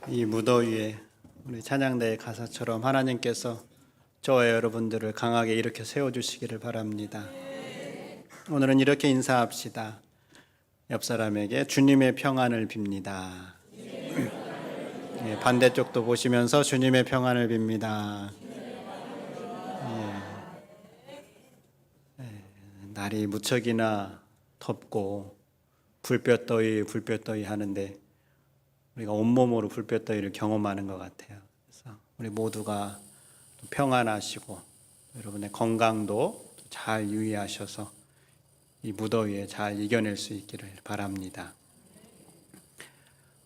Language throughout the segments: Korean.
이 무더위에 우리 찬양대의 가사처럼 하나님께서 저와 여러분들을 강하게 일으켜 세워주시기를 바랍니다. 오늘은 이렇게 인사합시다. 옆 사람에게 주님의 평안을 빕니다. 반대쪽도 보시면서 주님의 평안을 빕니다. 날이 무척이나 덥고 불볕더위 하는데 우리가 온몸으로 불볕더위를 경험하는 것 같아요. 그래서 우리 모두가 평안하시고 여러분의 건강도 잘 유의하셔서 이 무더위에 잘 이겨낼 수 있기를 바랍니다.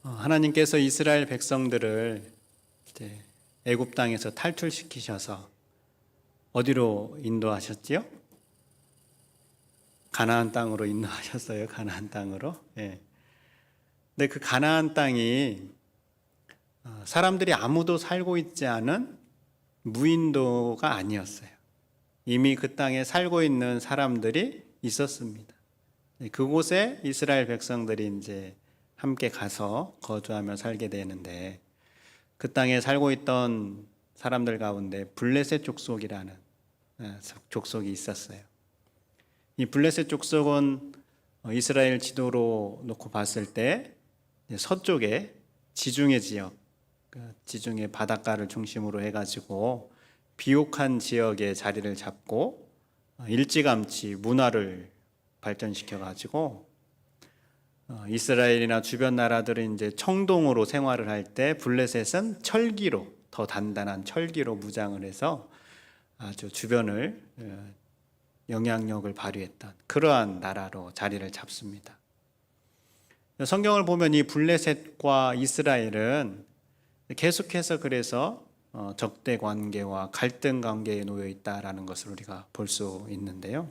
하나님께서 이스라엘 백성들을 이제 애굽 땅에서 탈출시키셔서 어디로 인도하셨지요? 가나안 땅으로 인도하셨어요. 가나안 땅으로. 예. 근데 그 가나안 땅이 사람들이 아무도 살고 있지 않은 무인도가 아니었어요. 이미 그 땅에 살고 있는 사람들이 있었습니다. 그곳에 이스라엘 백성들이 이제 함께 가서 거주하며 살게 되는데 그 땅에 살고 있던 사람들 가운데 블레셋 족속이라는 족속이 있었어요. 이 블레셋 족속은 이스라엘 지도로 놓고 봤을 때 서쪽에 지중해 지역, 지중해 바닷가를 중심으로 해가지고 비옥한 지역에 자리를 잡고 일찌감치 문화를 발전시켜가지고 이스라엘이나 주변 나라들은 이제 청동으로 생활을 할 때 블레셋은 철기로, 더 단단한 철기로 무장을 해서 아주 주변을 영향력을 발휘했던 그러한 나라로 자리를 잡습니다. 성경을 보면 이 블레셋과 이스라엘은 계속해서 그래서 적대 관계와 갈등 관계에 놓여 있다라는 것을 우리가 볼 수 있는데요.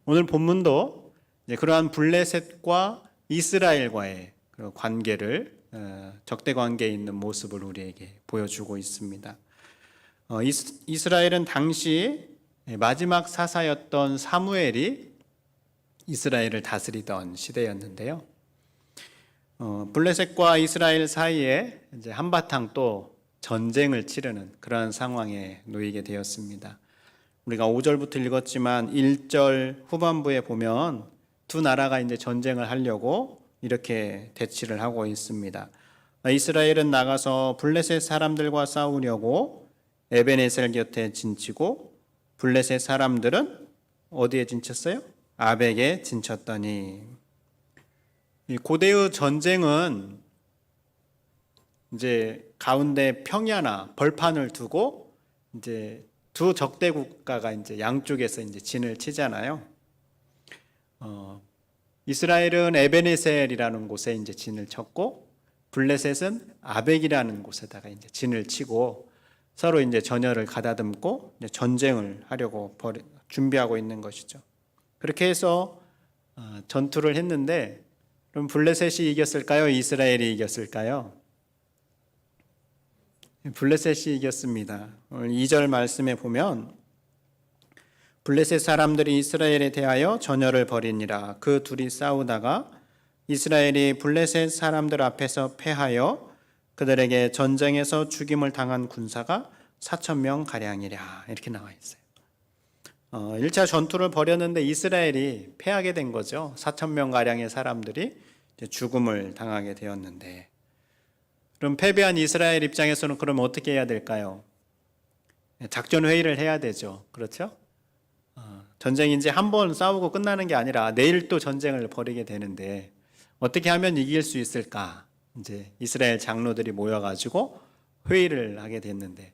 오늘 본문도 그러한 블레셋과 이스라엘과의 관계를 적대 관계에 있는 모습을 우리에게 보여주고 있습니다. 이스라엘은 당시 마지막 사사였던 사무엘이 이스라엘을 다스리던 시대였는데요. 블레셋과 이스라엘 사이에 이제 한바탕 또 전쟁을 치르는 그런 상황에 놓이게 되었습니다. 우리가 5절부터 읽었지만 1절 후반부에 보면 두 나라가 이제 전쟁을 하려고 이렇게 대치를 하고 있습니다. 이스라엘은 나가서 블레셋 사람들과 싸우려고 에베네셀 곁에 진치고 블레셋 사람들은 어디에 진쳤어요? 아벡에 진쳤더니. 이 고대의 전쟁은 이제 가운데 평야나 벌판을 두고 이제 두 적대 국가가 이제 양쪽에서 이제 진을 치잖아요. 이스라엘은 에베네셀이라는 곳에 이제 진을 쳤고 블레셋은 아벡이라는 곳에다가 이제 진을 치고 서로 이제 전열을 가다듬고 이제 전쟁을 하려고 준비하고 있는 것이죠. 그렇게 해서 전투를 했는데 그럼 블레셋이 이겼을까요? 이스라엘이 이겼을까요? 블레셋이 이겼습니다. 오늘 2절 말씀에 보면 블레셋 사람들이 이스라엘에 대하여 전열을 벌이니라. 그 둘이 싸우다가 이스라엘이 블레셋 사람들 앞에서 패하여 그들에게 전쟁에서 죽임을 당한 군사가 4,000명 가량이라. 이렇게 나와 있어요. 1차 전투를 벌였는데 이스라엘이 패하게 된 거죠. 4,000명 가량의 사람들이 죽음을 당하게 되었는데 그럼 패배한 이스라엘 입장에서는 그럼 어떻게 해야 될까요? 작전 회의를 해야 되죠. 그렇죠? 전쟁이 이제 한 번 싸우고 끝나는 게 아니라 내일 또 전쟁을 벌이게 되는데 어떻게 하면 이길 수 있을까? 이제 이스라엘 장로들이 모여가지고 회의를 하게 됐는데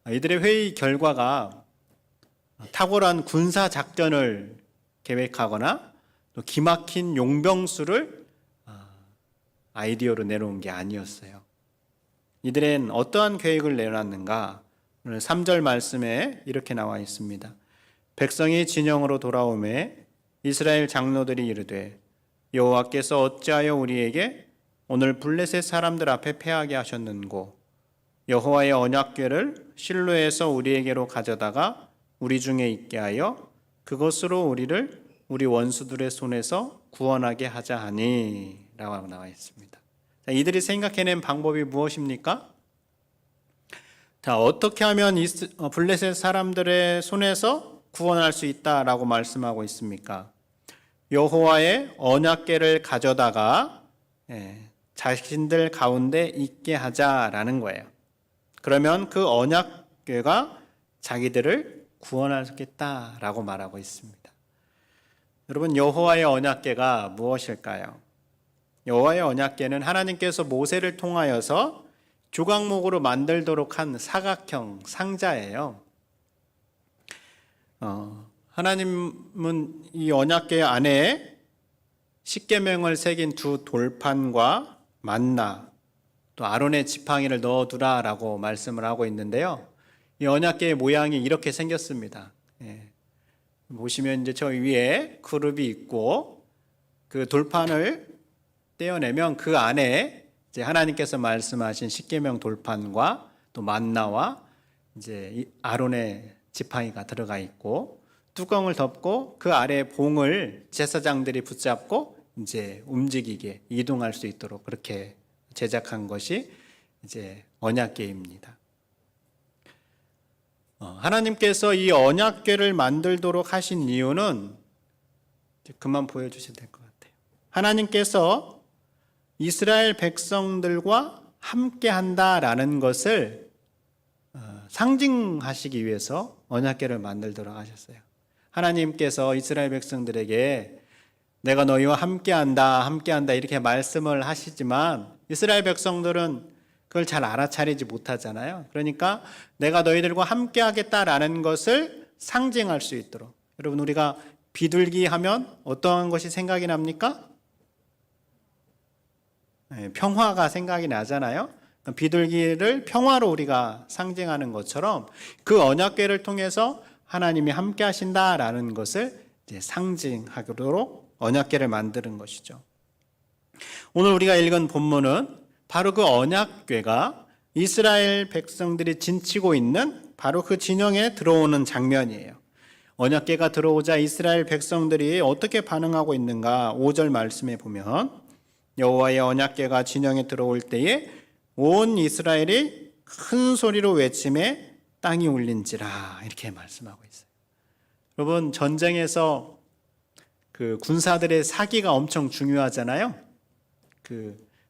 이들의 회의 결과가 탁월한 군사 작전을 계획하거나 또 기막힌 용병수를 아이디어로 내놓은 게 아니었어요. 이들은 어떠한 계획을 내놨는가? 오늘 3절 말씀에 이렇게 나와 있습니다. 백성이 진영으로 돌아오매 이스라엘 장로들이 이르되 여호와께서 어찌하여 우리에게 오늘 블레셋 사람들 앞에 패하게 하셨는고 여호와의 언약궤를 실로에서 우리에게로 가져다가 우리 중에 있게 하여 그것으로 우리를 우리 원수들의 손에서 구원하게 하자 하니 라고 나와 있습니다. 자, 이들이 생각해낸 방법이 무엇입니까? 자, 어떻게 하면 블레셋 사람들의 손에서 구원할 수 있다라고 말씀하고 있습니까? 여호와의 언약궤를 가져다가 자신들 가운데 있게 하자라는 거예요. 그러면 그 언약궤가 자기들을 구원하겠다라고 말하고 있습니다. 여러분, 여호와의 언약궤가 무엇일까요? 여호와의 언약궤는 하나님께서 모세를 통하여서 조각목으로 만들도록 한 사각형 상자예요. 하나님은 이 언약궤 안에 십계명을 새긴 두 돌판과 만나, 또 아론의 지팡이를 넣어두라라고 말씀을 하고 있는데요. 이 언약궤의 모양이 이렇게 생겼습니다. 보시면 이제 저 위에 그룹이 있고 그 돌판을 떼어내면 그 안에 이제 하나님께서 말씀하신 십계명 돌판과 또 만나와 이제 아론의 지팡이가 들어가 있고 뚜껑을 덮고 그 아래 봉을 제사장들이 붙잡고 이제 움직이게 이동할 수 있도록 그렇게 제작한 것이 이제 언약궤입니다. 하나님께서 이 언약궤를 만들도록 하신 이유는 그만 보여주셔도 될 것 같아요. 하나님께서 이스라엘 백성들과 함께 한다라는 것을 상징하시기 위해서 언약궤를 만들도록 하셨어요. 하나님께서 이스라엘 백성들에게 내가 너희와 함께한다 이렇게 말씀을 하시지만 이스라엘 백성들은 그걸 잘 알아차리지 못하잖아요. 그러니까 내가 너희들과 함께하겠다라는 것을 상징할 수 있도록. 여러분, 우리가 비둘기 하면 어떠한 것이 생각이 납니까? 평화가 생각이 나잖아요. 비둘기를 평화로 우리가 상징하는 것처럼 그 언약궤를 통해서 하나님이 함께 하신다라는 것을 이제 상징하도록 언약궤를 만드는 것이죠. 오늘 우리가 읽은 본문은 바로 그 언약궤가 이스라엘 백성들이 진치고 있는 바로 그 진영에 들어오는 장면이에요. 언약궤가 들어오자 이스라엘 백성들이 어떻게 반응하고 있는가 5절 말씀에 보면 여호와의 언약궤가 진영에 들어올 때에 온 이스라엘이 큰 소리로 외치매 땅이 울린지라 이렇게 말씀하고 있어요. 여러분, 전쟁에서 그 군사들의 사기가 엄청 중요하잖아요.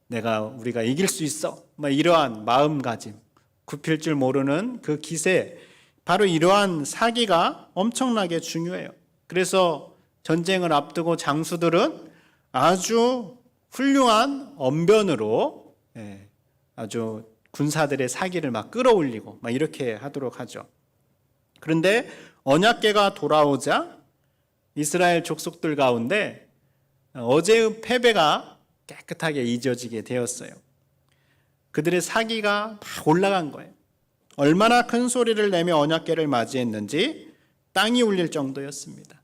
우리가 이길 수 있어, 이러한 마음가짐, 굽힐 줄 모르는 그 기세, 바로 이러한 사기가 엄청나게 중요해요. 그래서 전쟁을 앞두고 장수들은 아주 훌륭한 언변으로 아주 군사들의 사기를 막 끌어올리고 이렇게 하도록 하죠. 그런데 언약궤가 돌아오자 이스라엘 족속들 가운데 어제의 패배가 깨끗하게 잊어지게 되었어요. 그들의 사기가 막 올라간 거예요. 얼마나 큰 소리를 내며 언약궤를 맞이했는지 땅이 울릴 정도였습니다.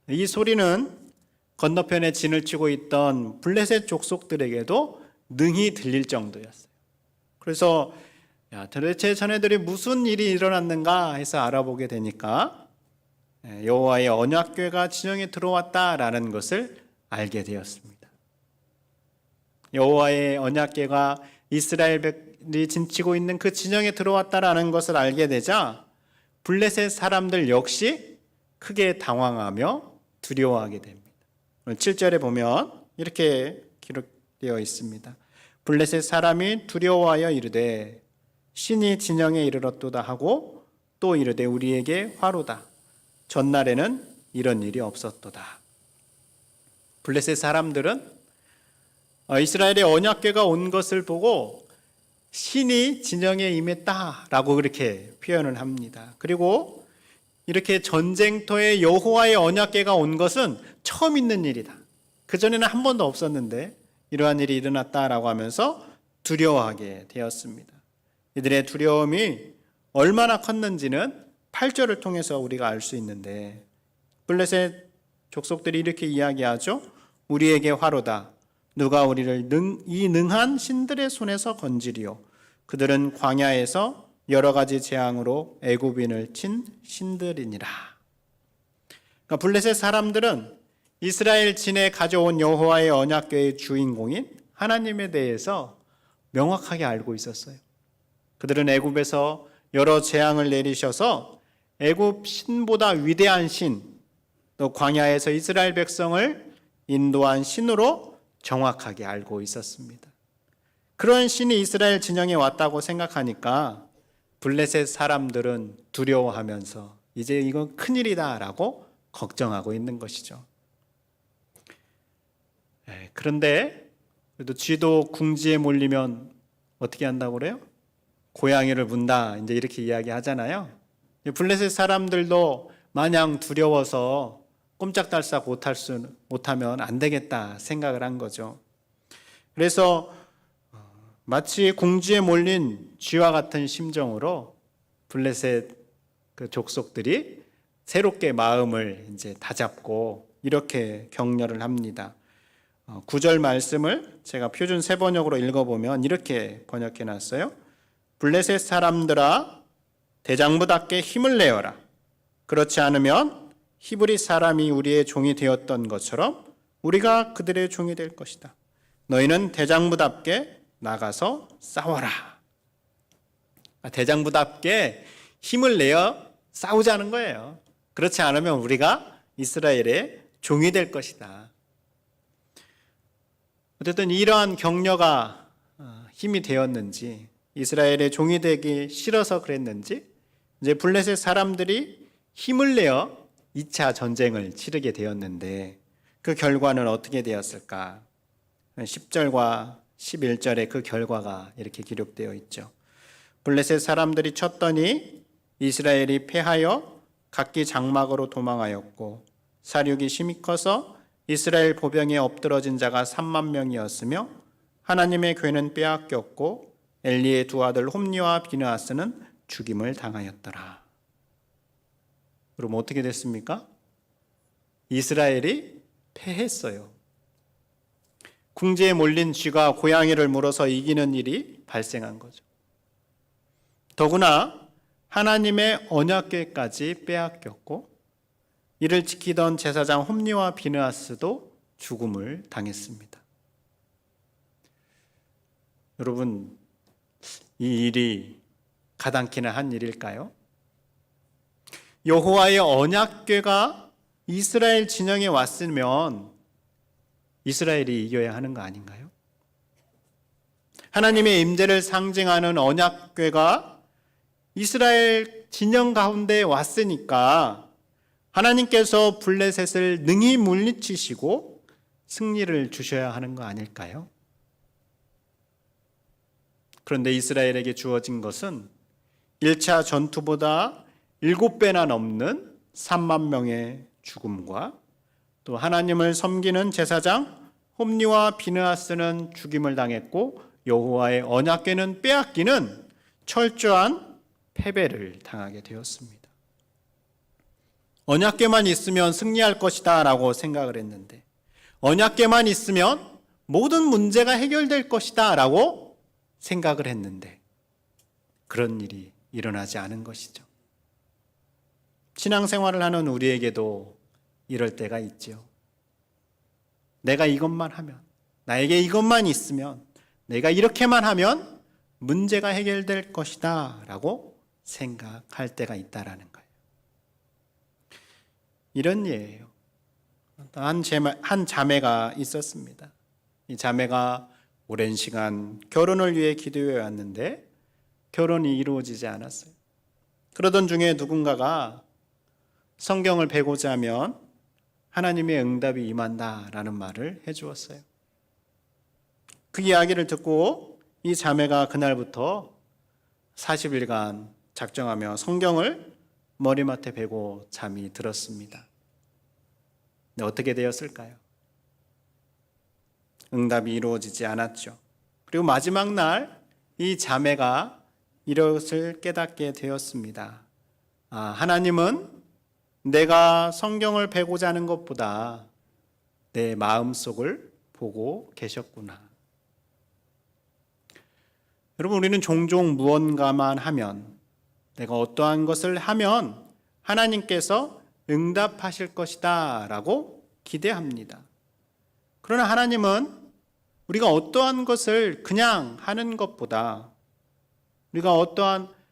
이 소리는 건너편에 진을 치고 있던 블레셋 족속들에게도 능히 들릴 정도였어요. 그래서 도대체 자네들이 무슨 일이 일어났는가 해서 알아보게 되니까 여호와의 언약궤가 진영에 들어왔다라는 것을 알게 되었습니다. 여호와의 언약궤가 이스라엘이 진치고 있는 그 진영에 들어왔다라는 것을 알게 되자 블레셋 사람들 역시 크게 당황하며 두려워하게 됩니다. 7절에 보면 이렇게 기록되어 있습니다. 블레셋 사람이 두려워하여 이르되 신이 진영에 이르렀도다 하고 또 이르되 우리에게 화로다. 전날에는 이런 일이 없었도다. 블레셋 사람들은 이스라엘의 언약궤가 온 것을 보고 신이 진영에 임했다라고 그렇게 표현을 합니다. 그리고 이렇게 전쟁터에 여호와의 언약궤가 온 것은 처음 있는 일이다. 그전에는 한 번도 없었는데 이러한 일이 일어났다라고 하면서 두려워하게 되었습니다. 이들의 두려움이 얼마나 컸는지는 8절을 통해서 우리가 알 수 있는데 블레셋 족속들이 이렇게 이야기하죠. 우리에게 화로다. 누가 우리를 이 능한 신들의 손에서 건지리요. 그들은 광야에서 여러 가지 재앙으로 애굽인을 친 신들이니라. 그러니까 블레셋 사람들은 이스라엘 진에 가져온 여호와의 언약궤의 주인공인 하나님에 대해서 명확하게 알고 있었어요. 그들은 애굽에서 여러 재앙을 내리셔서 애굽 신보다 위대한 신, 또 광야에서 이스라엘 백성을 인도한 신으로 정확하게 알고 있었습니다. 그런 신이 이스라엘 진영에 왔다고 생각하니까 블레셋 사람들은 두려워하면서 이제 이건 큰일이다라고 걱정하고 있는 것이죠. 그런데 그래도 쥐도 궁지에 몰리면 어떻게 한다고 그래요? 고양이를 문다, 이제 이렇게 이야기하잖아요. 블레셋 사람들도 마냥 두려워서 꼼짝달싹 못하면 안 되겠다 생각을 한 거죠. 그래서 마치 궁지에 몰린 쥐와 같은 심정으로 블레셋 그 족속들이 새롭게 마음을 이제 다잡고 이렇게 격려를 합니다. 9절 말씀을 제가 표준 세번역으로 읽어보면 이렇게 번역해 놨어요. 블레셋 사람들아, 대장부답게 힘을 내어라. 그렇지 않으면 히브리 사람이 우리의 종이 되었던 것처럼 우리가 그들의 종이 될 것이다. 너희는 대장부답게 나가서 싸워라. 대장부답게 힘을 내어 싸우자는 거예요. 그렇지 않으면 우리가 이스라엘의 종이 될 것이다. 어쨌든 이러한 격려가 힘이 되었는지, 이스라엘의 종이 되기 싫어서 그랬는지, 이제 블레셋 사람들이 힘을 내어 2차 전쟁을 치르게 되었는데 그 결과는 어떻게 되었을까? 10절과 11절에 그 결과가 이렇게 기록되어 있죠. 블레셋 사람들이 쳤더니 이스라엘이 패하여 각기 장막으로 도망하였고 사륙이 심히 커서 이스라엘 보병에 엎드러진 자가 3만 명이었으며 하나님의 괴는 빼앗겼고 엘리의 두 아들 홈니와 비느하스는 죽임을 당하였더라. 그럼 어떻게 됐습니까? 이스라엘이 패했어요. 궁지에 몰린 쥐가 고양이를 물어서 이기는 일이 발생한 거죠. 더구나 하나님의 언약궤까지 빼앗겼고 이를 지키던 제사장 홈니와 비느하스도 죽음을 당했습니다. 여러분, 이 일이 가당키나 한 일일까요? 여호와의 언약궤가 이스라엘 진영에 왔으면 이스라엘이 이겨야 하는 거 아닌가요? 하나님의 임재를 상징하는 언약궤가 이스라엘 진영 가운데 왔으니까 하나님께서 블레셋을 능히 물리치시고 승리를 주셔야 하는 거 아닐까요? 그런데 이스라엘에게 주어진 것은 1차 전투보다 7배나 넘는 3만 명의 죽음과 또 하나님을 섬기는 제사장 홈니와 비느하스는 죽임을 당했고 여호와의 언약궤는 빼앗기는 철저한 패배를 당하게 되었습니다. 언약궤만 있으면 승리할 것이다 라고 생각을 했는데 언약궤만 있으면 모든 문제가 해결될 것이다 라고 생각을 했는데 그런 일이 일어나지 않은 것이죠. 신앙생활을 하는 우리에게도 이럴 때가 있죠. 내가 이것만 하면, 나에게 이것만 있으면, 내가 이렇게만 하면 문제가 해결될 것이다 라고 생각할 때가 있다라는 거예요. 이런 예예요. 한 자매가 있었습니다. 이 자매가 오랜 시간 결혼을 위해 기도해 왔는데 결혼이 이루어지지 않았어요. 그러던 중에 누군가가 성경을 베고자 하면 하나님의 응답이 임한다라는 말을 해주었어요. 그 이야기를 듣고 이 자매가 그날부터 40일간 작정하며 성경을 머리맡에 베고 잠이 들었습니다. 근데 어떻게 되었을까요? 응답이 이루어지지 않았죠. 그리고 마지막 날 이 자매가 이것을 깨닫게 되었습니다. 하나님은 내가 성경을 베고자 하는 것보다 내 마음속을 보고 계셨구나. 여러분, 우리는 종종 무언가만 하면, 내가 어떠한 것을 하면 하나님께서 응답하실 것이다 라고 기대합니다. 그러나 하나님은 우리가 어떠한 것을 그냥 하는 것보다 우리가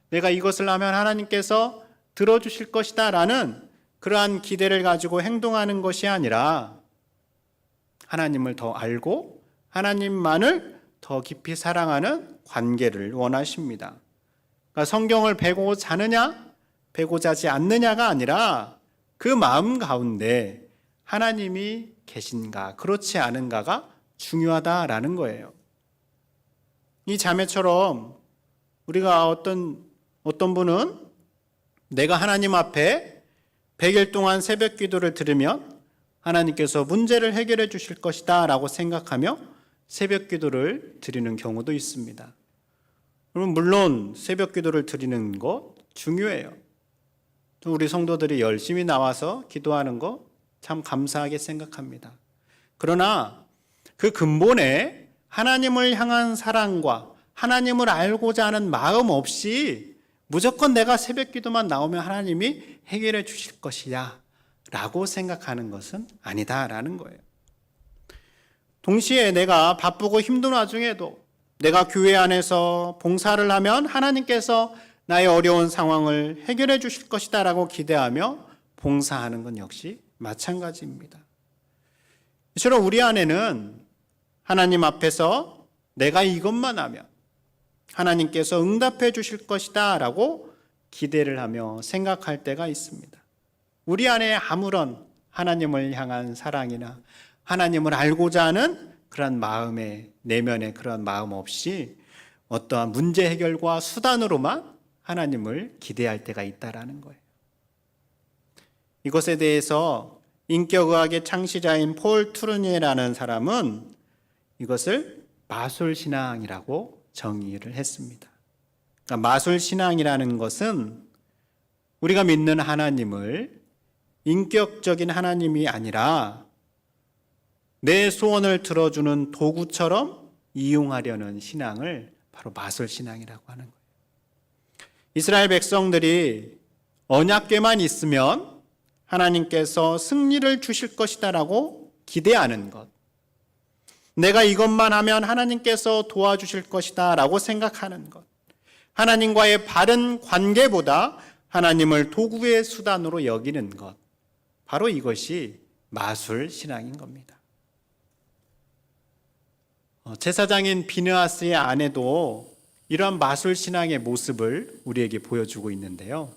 내가 이것을 하면 하나님께서 들어주실 것이다 라는 그러한 기대를 가지고 행동하는 것이 아니라 하나님을 더 알고 하나님만을 더 깊이 사랑하는 관계를 원하십니다. 그러니까 성경을 베고 자느냐 베고 자지 않느냐가 아니라 그 마음 가운데 하나님이 계신가 그렇지 않은가가 중요하다라는 거예요. 이 자매처럼 우리가 어떤 분은 내가 하나님 앞에 100일 동안 새벽 기도를 들으면 하나님께서 문제를 해결해 주실 것이다 라고 생각하며 새벽 기도를 드리는 경우도 있습니다. 그럼 물론 새벽 기도를 드리는 것 중요해요. 우리 성도들이 열심히 나와서 기도하는 거 참 감사하게 생각합니다. 그러나 그 근본에 하나님을 향한 사랑과 하나님을 알고자 하는 마음 없이 무조건 내가 새벽 기도만 나오면 하나님이 해결해 주실 것이야 라고 생각하는 것은 아니다라는 거예요. 동시에 내가 바쁘고 힘든 와중에도 내가 교회 안에서 봉사를 하면 하나님께서 나의 어려운 상황을 해결해 주실 것이다 라고 기대하며 봉사하는 건 역시 마찬가지입니다. 이처럼 우리 안에는 하나님 앞에서 내가 이것만 하면 하나님께서 응답해 주실 것이다 라고 기대를 하며 생각할 때가 있습니다. 우리 안에 아무런 하나님을 향한 사랑이나 하나님을 알고자 하는 그런 마음의 내면의 그런 마음 없이 어떠한 문제 해결과 수단으로만 하나님을 기대할 때가 있다라는 거예요. 이것에 대해서 인격의학의 창시자인 폴 투르니에라는 사람은 이것을 마술신앙이라고 정의를 했습니다. 그러니까 마술신앙이라는 것은 우리가 믿는 하나님을 인격적인 하나님이 아니라 내 소원을 들어주는 도구처럼 이용하려는 신앙을 바로 마술신앙이라고 하는 거예요. 이스라엘 백성들이 언약궤만 있으면 하나님께서 승리를 주실 것이다라고 기대하는 것, 내가 이것만 하면 하나님께서 도와주실 것이다라고 생각하는 것, 하나님과의 바른 관계보다 하나님을 도구의 수단으로 여기는 것, 바로 이것이 마술신앙인 겁니다. 제사장인 비느하스의 아내도 이러한 마술신앙의 모습을 우리에게 보여주고 있는데요.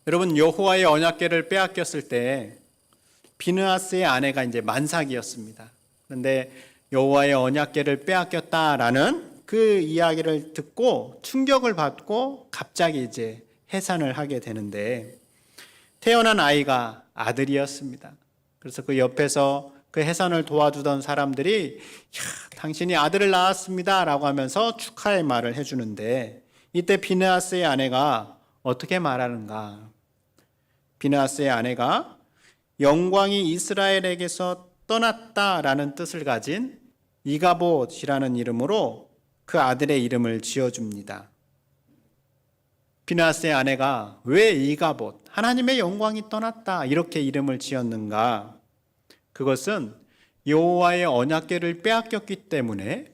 여러분, 여호와의 언약궤를 빼앗겼을 때 비느하스의 아내가 이제 만삭이었습니다. 그런데 여호와의 언약궤를 빼앗겼다라는 그 이야기를 듣고 충격을 받고 갑자기 이제 해산을 하게 되는데 태어난 아이가 아들이었습니다. 그래서 그 옆에서 그 해산을 도와주던 사람들이 당신이 아들을 낳았습니다 라고 하면서 축하의 말을 해주는데 이때 비느하스의 아내가 어떻게 말하는가? 비느하스의 아내가 영광이 이스라엘에게서 떠났다라는 뜻을 가진 이가봇이라는 이름으로 그 아들의 이름을 지어줍니다. 비느하스의 아내가 왜 이가봇, 하나님의 영광이 떠났다 이렇게 이름을 지었는가? 그것은 여호와의 언약궤를 빼앗겼기 때문에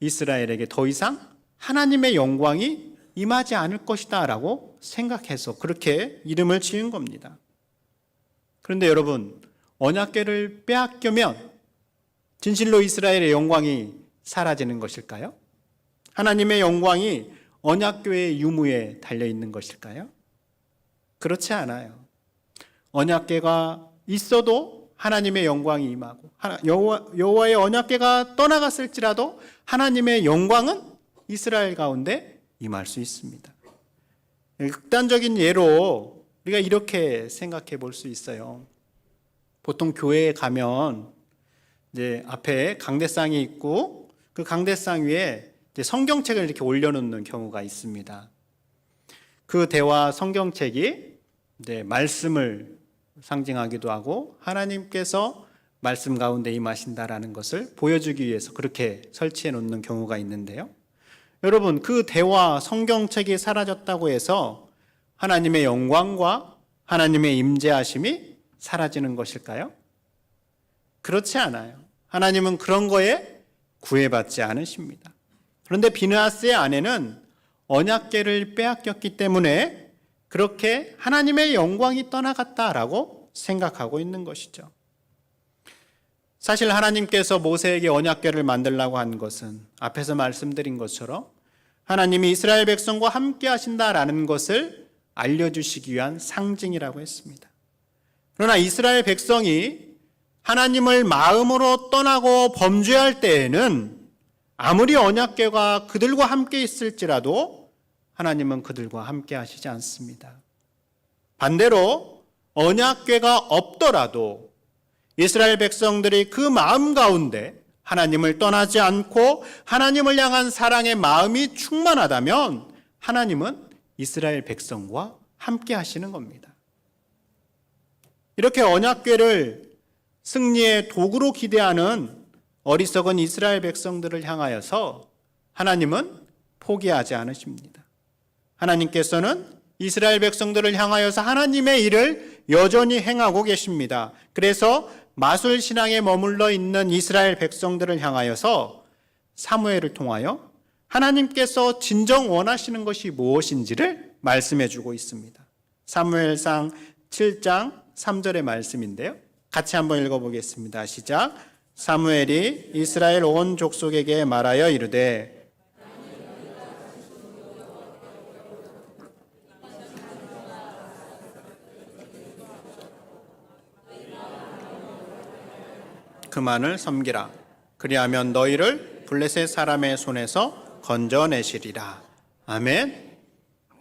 이스라엘에게 더 이상 하나님의 영광이 임하지 않을 것이다 라고 생각해서 그렇게 이름을 지은 겁니다. 그런데 여러분, 언약궤를 빼앗기면 진실로 이스라엘의 영광이 사라지는 것일까요? 하나님의 영광이 언약궤의 유무에 달려있는 것일까요? 그렇지 않아요. 언약궤가 있어도 하나님의 영광이 임하고 여호와의 언약궤가 떠나갔을지라도 하나님의 영광은 이스라엘 가운데 임할 수 있습니다. 극단적인 예로 우리가 이렇게 생각해 볼 수 있어요. 보통 교회에 가면 이제 앞에 강대상이 있고 그 강대상 위에 이제 성경책을 이렇게 올려놓는 경우가 있습니다. 그 대화 성경책이 이제 말씀을 상징하기도 하고 하나님께서 말씀 가운데 임하신다라는 것을 보여주기 위해서 그렇게 설치해 놓는 경우가 있는데요. 여러분, 그 대화 성경책이 사라졌다고 해서 하나님의 영광과 하나님의 임재하심이 사라지는 것일까요? 그렇지 않아요. 하나님은 그런 거에 구애받지 않으십니다. 그런데 비느하스의 아내는 언약궤를 빼앗겼기 때문에 그렇게 하나님의 영광이 떠나갔다라고 생각하고 있는 것이죠. 사실 하나님께서 모세에게 언약궤를 만들라고 한 것은 앞에서 말씀드린 것처럼 하나님이 이스라엘 백성과 함께 하신다라는 것을 알려주시기 위한 상징이라고 했습니다. 그러나 이스라엘 백성이 하나님을 마음으로 떠나고 범죄할 때에는 아무리 언약궤가 그들과 함께 있을지라도 하나님은 그들과 함께 하시지 않습니다. 반대로 언약궤가 없더라도 이스라엘 백성들이 그 마음 가운데 하나님을 떠나지 않고 하나님을 향한 사랑의 마음이 충만하다면 하나님은 이스라엘 백성과 함께 하시는 겁니다. 이렇게 언약궤를 승리의 도구로 기대하는 어리석은 이스라엘 백성들을 향하여서 하나님은 포기하지 않으십니다. 하나님께서는 이스라엘 백성들을 향하여서 하나님의 일을 여전히 행하고 계십니다. 그래서 마술 신앙에 머물러 있는 이스라엘 백성들을 향하여서 사무엘을 통하여 하나님께서 진정 원하시는 것이 무엇인지를 말씀해 주고 있습니다. 사무엘상 7장 3절의 말씀인데요. 같이 한번 읽어보겠습니다. 시작. 사무엘이 이스라엘 온 족속에게 말하여 이르되 그만을 섬기라. 그리하면 너희를 블레셋 사람의 손에서 건져내시리라. 아멘.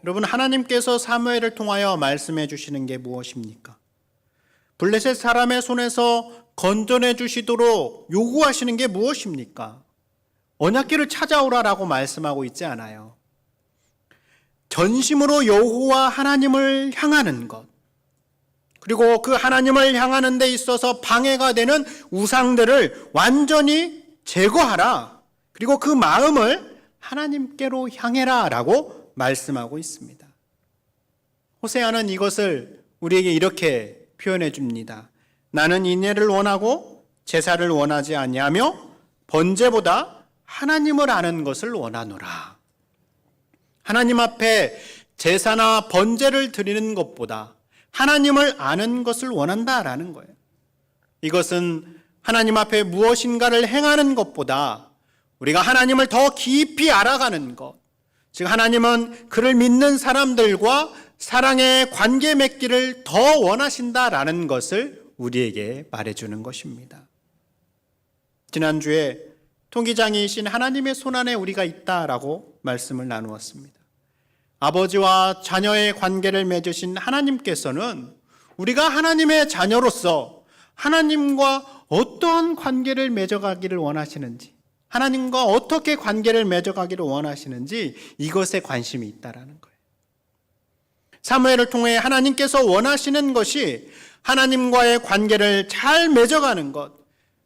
여러분, 하나님께서 사무엘을 통하여 말씀해 주시는 게 무엇입니까? 블레셋 사람의 손에서 건져내 주시도록 요구하시는 게 무엇입니까? 언약궤를 찾아오라라고 말씀하고 있지 않아요. 전심으로 여호와 하나님을 향하는 것, 그리고 그 하나님을 향하는 데 있어서 방해가 되는 우상들을 완전히 제거하라. 그리고 그 마음을 하나님께로 향해라 라고 말씀하고 있습니다. 호세아는 이것을 우리에게 이렇게 표현해 줍니다. 나는 인애를 원하고 제사를 원하지 아니하며 번제보다 하나님을 아는 것을 원하노라. 하나님 앞에 제사나 번제를 드리는 것보다 하나님을 아는 것을 원한다라는 거예요. 이것은 하나님 앞에 무엇인가를 행하는 것보다 우리가 하나님을 더 깊이 알아가는 것, 즉 하나님은 그를 믿는 사람들과 사랑의 관계 맺기를 더 원하신다라는 것을 우리에게 말해주는 것입니다. 지난주에 통기장이신 하나님의 손안에 우리가 있다라고 말씀을 나누었습니다. 아버지와 자녀의 관계를 맺으신 하나님께서는 우리가 하나님의 자녀로서 하나님과 어떠한 관계를 맺어가기를 원하시는지, 하나님과 어떻게 관계를 맺어가기를 원하시는지 이것에 관심이 있다라는 거예요. 사무엘을 통해 하나님께서 원하시는 것이 하나님과의 관계를 잘 맺어가는 것,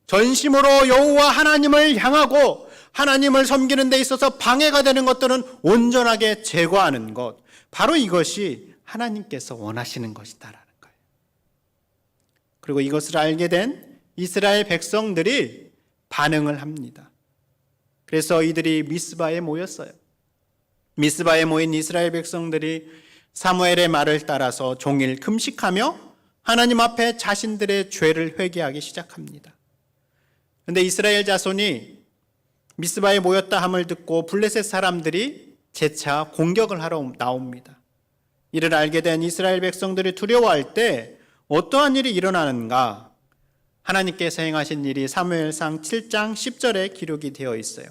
전심으로 여호와 하나님을 향하고 하나님을 섬기는 데 있어서 방해가 되는 것들은 온전하게 제거하는 것, 바로 이것이 하나님께서 원하시는 것이다라는 거예요. 그리고 이것을 알게 된 이스라엘 백성들이 반응을 합니다. 그래서 이들이 미스바에 모였어요. 미스바에 모인 이스라엘 백성들이 사무엘의 말을 따라서 종일 금식하며 하나님 앞에 자신들의 죄를 회개하기 시작합니다. 그런데 이스라엘 자손이 미스바에 모였다 함을 듣고 블레셋 사람들이 재차 공격을 하러 나옵니다. 이를 알게 된 이스라엘 백성들이 두려워할 때 어떠한 일이 일어나는가? 하나님께서 행하신 일이 사무엘상 7장 10절에 기록이 되어 있어요.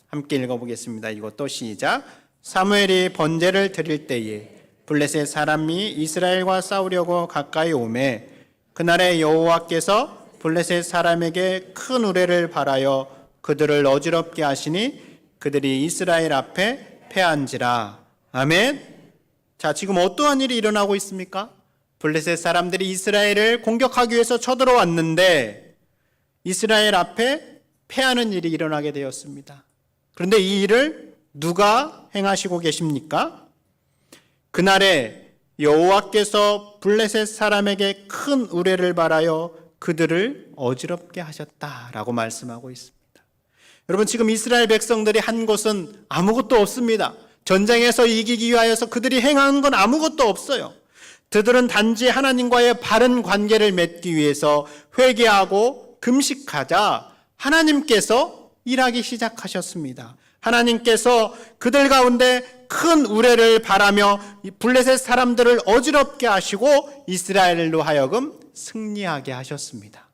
함께 읽어보겠습니다. 이것도 시작. 사무엘이 번제를 드릴 때에 블레셋 사람이 이스라엘과 싸우려고 가까이 오매 그날에 여호와께서 블레셋 사람에게 큰 우레를 발하여 그들을 어지럽게 하시니 그들이 이스라엘 앞에 패한지라. 아멘. 자, 지금 어떠한 일이 일어나고 있습니까? 블레셋 사람들이 이스라엘을 공격하기 위해서 쳐들어왔는데 이스라엘 앞에 패하는 일이 일어나게 되었습니다. 그런데 이 일을 누가 행하시고 계십니까? 그날에 여호와께서 블레셋 사람에게 큰 우레를 발하여 그들을 어지럽게 하셨다라고 말씀하고 있습니다. 여러분, 지금 이스라엘 백성들이 한 것은 아무것도 없습니다. 전쟁에서 이기기 위하여서 그들이 행한 건 아무것도 없어요. 그들은 단지 하나님과의 바른 관계를 맺기 위해서 회개하고 금식하자 하나님께서 일하기 시작하셨습니다. 하나님께서 그들 가운데 큰 우레를 바라며 블레셋 사람들을 어지럽게 하시고 이스라엘로 하여금 승리하게 하셨습니다.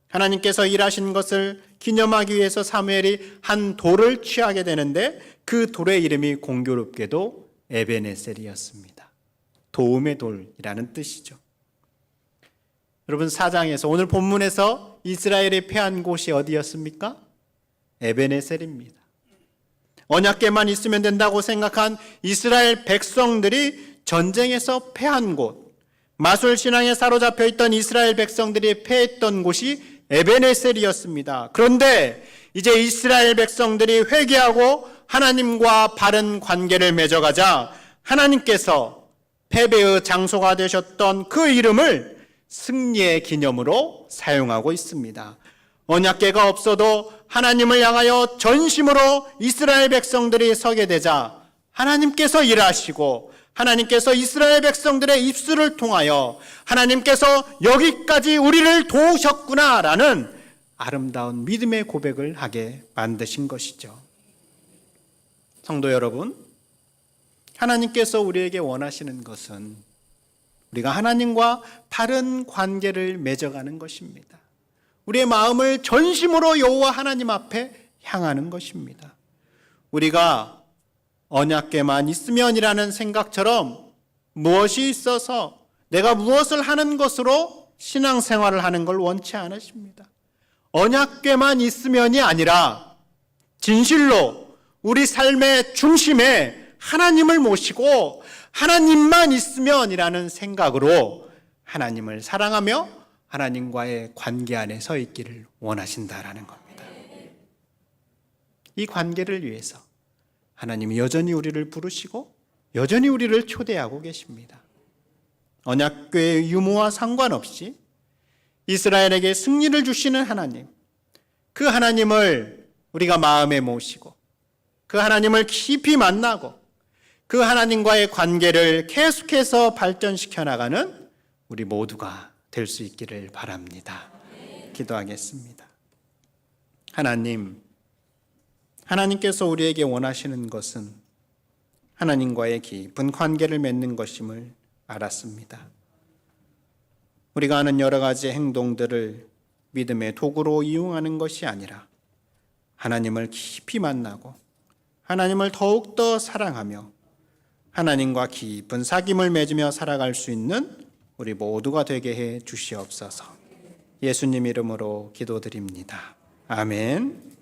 하나님께서 일하신 것을 기념하기 위해서 사무엘이 한 돌을 취하게 되는데 그 돌의 이름이 공교롭게도 에베네셀이었습니다. 도움의 돌이라는 뜻이죠. 여러분, 4장에서 오늘 본문에서 이스라엘이 패한 곳이 어디였습니까? 에베네셀입니다. 언약궤만 있으면 된다고 생각한 이스라엘 백성들이 전쟁에서 패한 곳, 마술신앙에 사로잡혀 있던 이스라엘 백성들이 패했던 곳이 에베네셀이었습니다. 그런데 이제 이스라엘 백성들이 회개하고 하나님과 바른 관계를 맺어가자 하나님께서 패배의 장소가 되셨던 그 이름을 승리의 기념으로 사용하고 있습니다. 언약궤가 없어도 하나님을 향하여 전심으로 이스라엘 백성들이 서게 되자 하나님께서 일하시고 하나님께서 이스라엘 백성들의 입술을 통하여 하나님께서 여기까지 우리를 도우셨구나라는 아름다운 믿음의 고백을 하게 만드신 것이죠. 성도 여러분, 하나님께서 우리에게 원하시는 것은 우리가 하나님과 바른 관계를 맺어가는 것입니다. 우리의 마음을 전심으로 여호와 하나님 앞에 향하는 것입니다. 우리가 언약궤만 있으면이라는 생각처럼 무엇이 있어서 내가 무엇을 하는 것으로 신앙생활을 하는 걸 원치 않으십니다. 언약궤만 있으면이 아니라 진실로 우리 삶의 중심에 하나님을 모시고 하나님만 있으면이라는 생각으로 하나님을 사랑하며 하나님과의 관계 안에 서 있기를 원하신다라는 겁니다. 이 관계를 위해서 하나님이 여전히 우리를 부르시고 여전히 우리를 초대하고 계십니다. 언약궤의 유무와 상관없이 이스라엘에게 승리를 주시는 하나님, 그 하나님을 우리가 마음에 모시고 그 하나님을 깊이 만나고 그 하나님과의 관계를 계속해서 발전시켜 나가는 우리 모두가 될 수 있기를 바랍니다. 기도하겠습니다. 하나님께서 우리에게 원하시는 것은 하나님과의 깊은 관계를 맺는 것임을 알았습니다. 우리가 하는 여러 가지 행동들을 믿음의 도구로 이용하는 것이 아니라 하나님을 깊이 만나고 하나님을 더욱더 사랑하며 하나님과 깊은 사귐을 맺으며 살아갈 수 있는 우리 모두가 되게 해 주시옵소서. 예수님 이름으로 기도드립니다. 아멘.